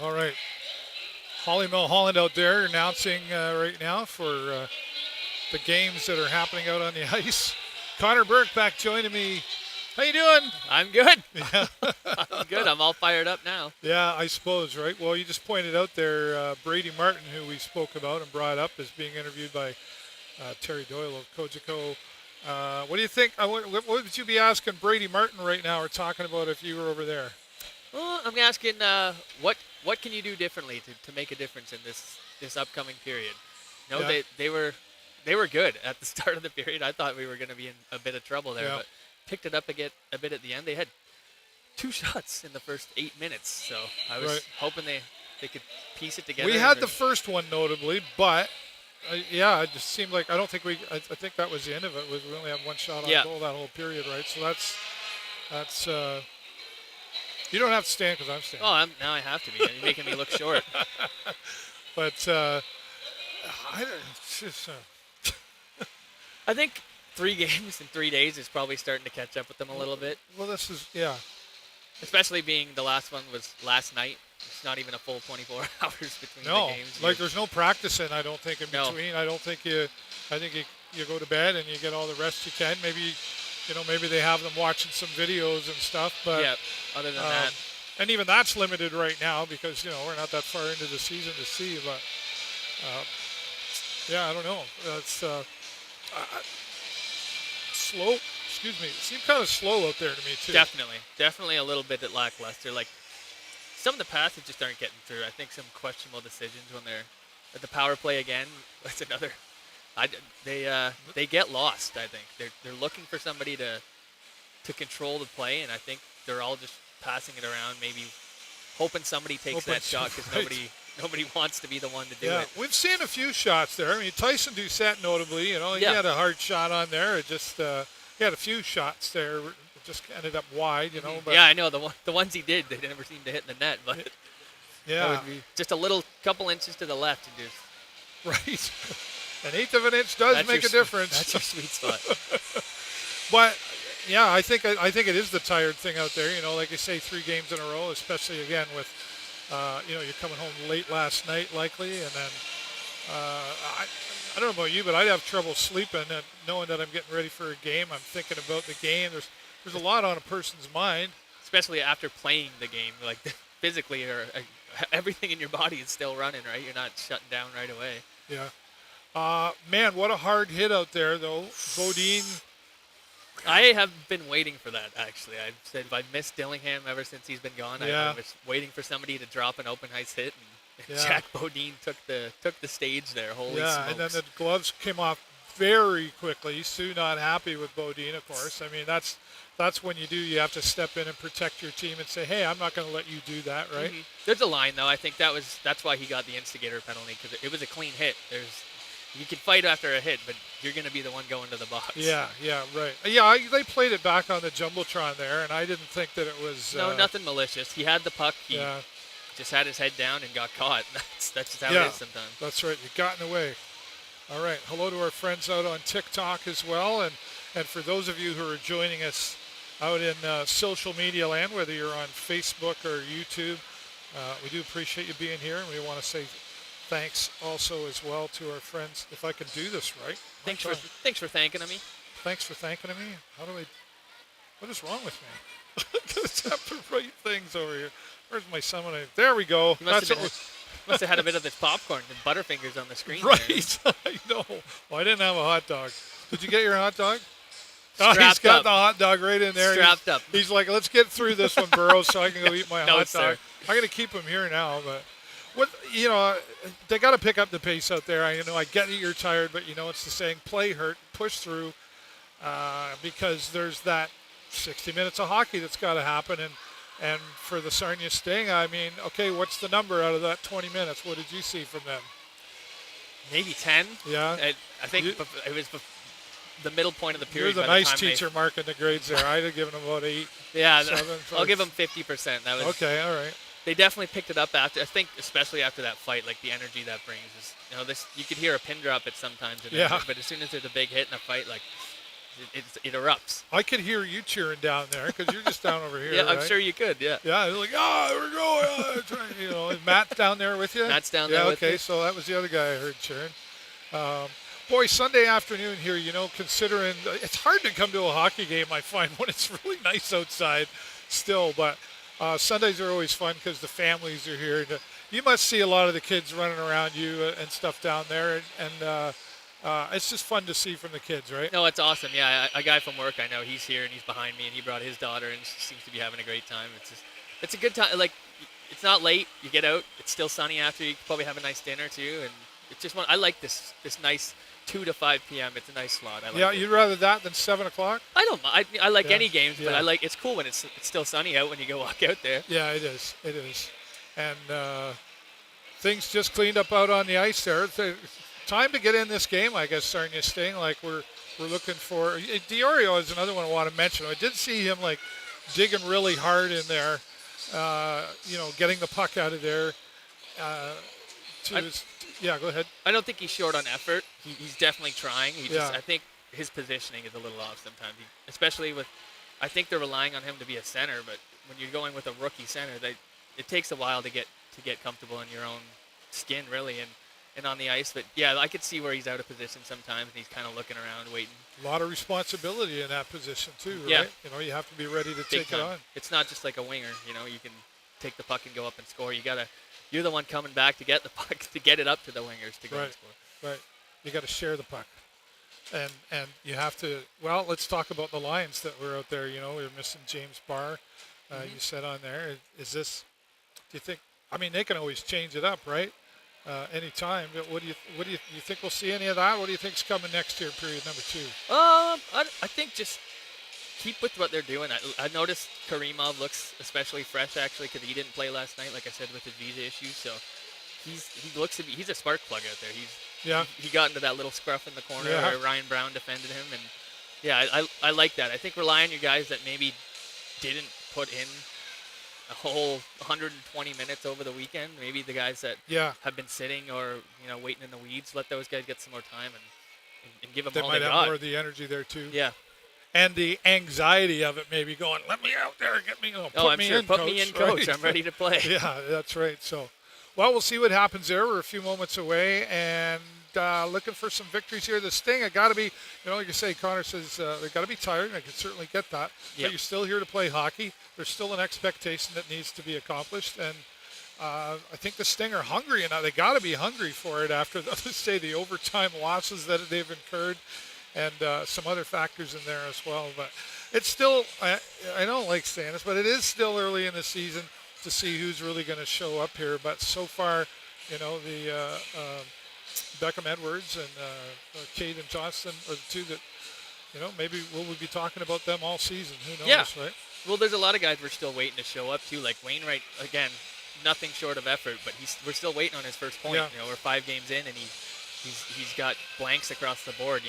All right. Holly Mulholland out there announcing right now for the games that are happening out on the ice. Connor Burke back joining me. How you doing? I'm good. Yeah. I'm good. I'm all fired up now. Yeah, I suppose, right? Well, you just pointed out there Brady Martin, who we spoke about and brought up, is being interviewed by Terry Doyle of Cogeco. What do you think? What would you be asking Brady Martin right now or talking about if you were over there? Well, I'm asking what can you do differently to make a difference in this upcoming period? No, Yeah. they were good at the start of the period. I thought we were going to be in a bit of trouble there, Yeah. but picked it up a bit at the end. They had 2 shots in the first 8 minutes, so I was hoping they could piece it together. We had the first one notably, but yeah, it just seemed like I think that was the end of it. We only had one shot on goal that whole period, right? So that's you don't have to stand because I'm standing. Oh, now I have to be. You're making me look short. But it's just, I think 3 games in 3 days is probably starting to catch up with them a little bit. Well, this is Especially being the last one was last night. It's not even a full 24 hours between the games. Like there's no practicing, I don't think, in between. I think you go to bed and you get all the rest you can. Maybe they have them watching some videos and stuff. But yeah, other than that. And even that's limited right now because, we're not that far into the season to see. But, I don't know. It's slow. Excuse me. It seemed kind of slow out there to me, too. Definitely a little bit lackluster. Like, some of the passes just aren't getting through. I think some questionable decisions when they're at the power play again. That's another. They get lost, I think. They're looking for somebody to control the play, and I think they're all just passing it around, maybe hoping somebody takes that shot because nobody wants to be the one to do it. We've seen a few shots there. I mean, Tyson Doucette notably, he had a hard shot on there. It just he had a few shots there. It just ended up wide, But yeah, I know the ones he did, they never seemed to hit in the net, but yeah, just a couple inches to the left and just right. An eighth of an inch does make a difference. That's your sweet spot. But yeah, I think it is the tired thing out there. Like you say, 3 games in a row, especially again with you're coming home late last night likely, and then I don't know about you, but I'd have trouble sleeping and knowing that I'm getting ready for a game. I'm thinking about the game. There's a lot on a person's mind, especially after playing the game. Like physically, or everything in your body is still running, right? You're not shutting down right away. Yeah. Man, what a hard hit out there, though. Bodine. I have been waiting for that, actually. I've said I've missed Dillingham ever since he's been gone. I was waiting for somebody to drop an open ice hit, and Jack Bodine took the stage there. Holy smokes. And then the gloves came off very quickly. Sue not happy with Bodine, of course. I mean, that's when you have to step in and protect your team and say, hey, I'm not going to let you do that, right? Mm-hmm. There's a line, though. I think that's why he got the instigator penalty, because it was a clean hit. You can fight after a hit, but you're going to be the one going to the box. Yeah, right. Yeah, they played it back on the Jumbotron there, and I didn't think that it was... No, nothing malicious. He had the puck. He just had his head down and got caught. That's just how it is sometimes. That's right. You got in the way. All right. Hello to our friends out on TikTok as well. And for those of you who are joining us out in social media land, whether you're on Facebook or YouTube, we do appreciate you being here, and we want to say thanks also as well to our friends. If I can do this right. Thanks for thanking me. Thanks for thanking me. What is wrong with me? I just have to write things over here. Where's my summon? There we go. Must have had a bit of this popcorn and Butterfingers on the screen. Right. I know. Well, I didn't have a hot dog. Did you get your hot dog? He's got the hot dog right in there. Strapped up. He's like, let's get through this one, Burrows, so I can go eat my hot dog. Sir. I'm going to keep him here now, but they got to pick up the pace out there. I get that you're tired, but it's the saying, play hurt, push through, because there's that 60 minutes of hockey that's got to happen. And for the Sarnia Sting, I mean, okay, what's the number out of that 20 minutes? What did you see from them? Maybe 10. Yeah. I think it was the middle point of the period. You're the nice teacher marking the grades there. I'd have given them about 8. Yeah, I'll give them 50%. That was okay. All right. They definitely picked it up after. I think, especially after that fight, like the energy that brings is, you could hear a pin drop at sometimes. But as soon as there's a big hit in a fight, like it erupts. I could hear you cheering down there because you're just down over here. Yeah, I'm right? sure you could. Yeah. Yeah, they're like, we're going. You know, is Matt down there with you? Matt's down there with okay, me. so that was the other guy I heard cheering. Boy, Sunday afternoon here, considering it's hard to come to a hockey game, I find, when it's really nice outside still. But Sundays are always fun because the families are here. You must see a lot of the kids running around you and stuff down there. And it's just fun to see from the kids, right? No, it's awesome. Yeah, a guy from work I know, he's here and he's behind me, and he brought his daughter, and she seems to be having a great time. It's a good time. Like, it's not late. You get out. It's still sunny after. You can probably have a nice dinner too, and it's just I like this nice 2 to 5 p.m. It's a nice slot. I like it. You'd rather that than 7 o'clock? I don't mind. I like any games, but it's cool when it's still sunny out when you go walk out there. Yeah, it is. It is. And things just cleaned up out on the ice there. It's time to get in this game, I guess, Sarnia Sting. Like, we're looking for – Diorio is another one I want to mention. I did see him, like, digging really hard in there, getting the puck out of there. Go ahead. I don't think he's short on effort. He's definitely trying. I think his positioning is a little off sometimes, especially with – I think they're relying on him to be a center, but when you're going with a rookie center, it takes a while to get comfortable in your own skin, really, and on the ice. But, yeah, I could see where he's out of position sometimes, and he's kind of looking around, waiting. A lot of responsibility in that position, too, right? Yeah. You have to be ready to take it on. It's not just like a winger. You can take the puck and go up and score. You're the one coming back to get the puck, to get it up to the wingers to go and score. Right. You got to share the puck. And you have to, let's talk about the lines that were out there. We're missing James Barr. You said on there. Is this, do you think, they can always change it up, right? Anytime. But you think we'll see any of that? What do you think's coming next year, period number 2? I think just keep with what they're doing. I noticed Karimov looks especially fresh, actually, because he didn't play last night, like I said, with his visa issues. So he's a spark plug out there. He got into that little scruff in the corner where Ryan Brown defended him, and I like that. I think rely on your guys that maybe didn't put in a whole 120 minutes over the weekend. Maybe the guys that have been sitting or waiting in the weeds, let those guys get some more time and give them all they got. They might have more of the energy there too. Yeah. And the anxiety of it, maybe going, let me out there, get me, put me in, put coach. me in, coach. Right? I'm ready to play. Yeah, that's right. So, we'll see what happens there. We're a few moments away, and looking for some victories here. The Sting, I got to be, like you say, Connor says they got to be tired, and I can certainly get that. Yep. But you're still here to play hockey. There's still an expectation that needs to be accomplished, and I think the Sting are hungry, and they got to be hungry for it after, let's say, the overtime losses that they've incurred. And some other factors in there as well. But it's still, I don't like saying this, but it is still early in the season to see who's really going to show up here. But so far, the Beckham Edwards and Caden Johnston are the two that, maybe we'll be talking about them all season. Who knows, right? Well, there's a lot of guys we're still waiting to show up too. Like Wainwright, again, nothing short of effort, but we're still waiting on his first point. Yeah. We're 5 games in, and he's got blanks across the board.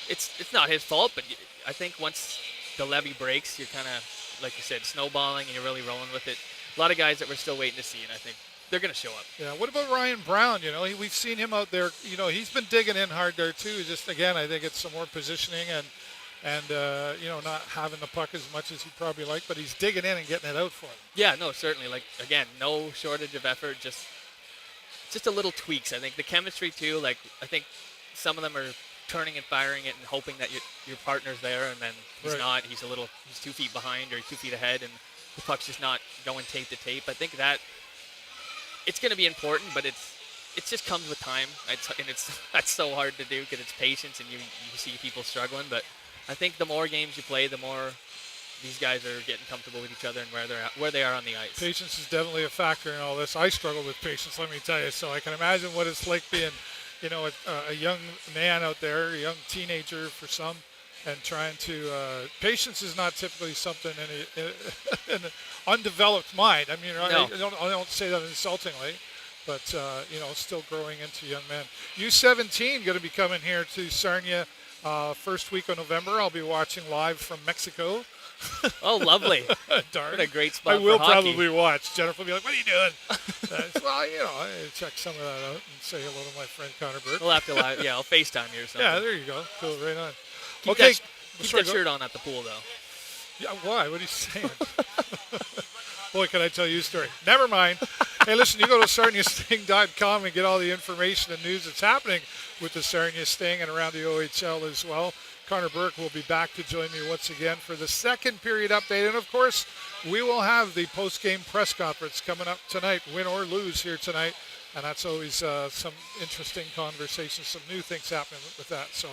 It's not his fault, but I think once the levee breaks, you're kind of, like you said, snowballing, and you're really rolling with it. A lot of guys that we're still waiting to see, and I think they're going to show up. Yeah. What about Ryan Brown? We've seen him out there. He's been digging in hard there too. Just again, I think it's some more positioning and not having the puck as much as he'd probably like, but he's digging in and getting it out for him. Yeah. No, certainly. Like again, no shortage of effort. Just a little tweaks. I think the chemistry too. Like I think some of them are turning and firing it and hoping that your partner's there, and then he's not. He's 2 feet behind or he's 2 feet ahead, and the puck's just not going tape to tape. I think that it's going to be important, but it just comes with time. That's so hard to do because it's patience, and you see people struggling. But I think the more games you play, the more these guys are getting comfortable with each other and where they are on the ice. Patience is definitely a factor in all this. I struggle with patience, let me tell you. So I can imagine what it's like being a young man out there, a young teenager for some, and trying to patience is not typically something in an undeveloped mind. I mean, no. I don't say that insultingly, but still growing into young men. U17 going to be coming here to Sarnia first week of November. I'll be watching live from Mexico. Oh, lovely. Darn. What a great spot I will for hockey. probably watch. Jennifer will be like, what are you doing? I check some of that out and say hello to my friend Connor Burke. We'll have to I'll FaceTime you or something. Yeah, there you go. Cool, right on. Keep Okay. that shirt on at the pool, though. Yeah, why? What are you saying? Boy, can I tell you a story. Never mind. Hey, listen, you go to sarniasting.com and get all the information and news that's happening with the Sarnia Sting and around the OHL as well. Connor Burke will be back to join me once again for the second period update. And, of course, we will have the post-game press conference coming up tonight, win or lose here tonight. And that's always some interesting conversations, some new things happening with that. So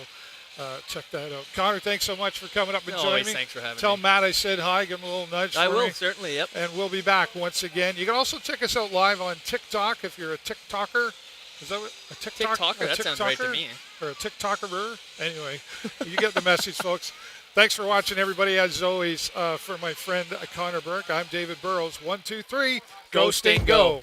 check that out. Connor, thanks so much for coming up and joining me. Thanks for having me. Tell Matt I said hi. Give him a little nudge for I will, me. certainly, yep. And we'll be back once again. You can also check us out live on TikTok if you're a TikToker. Is that what a TikToker? That sounds right to me. Or a TikToker? Anyway, you get the message, folks. Thanks for watching, everybody. As always, for my friend Connor Burke, I'm David Burrows. 1, 2, 3. Go Sting, go.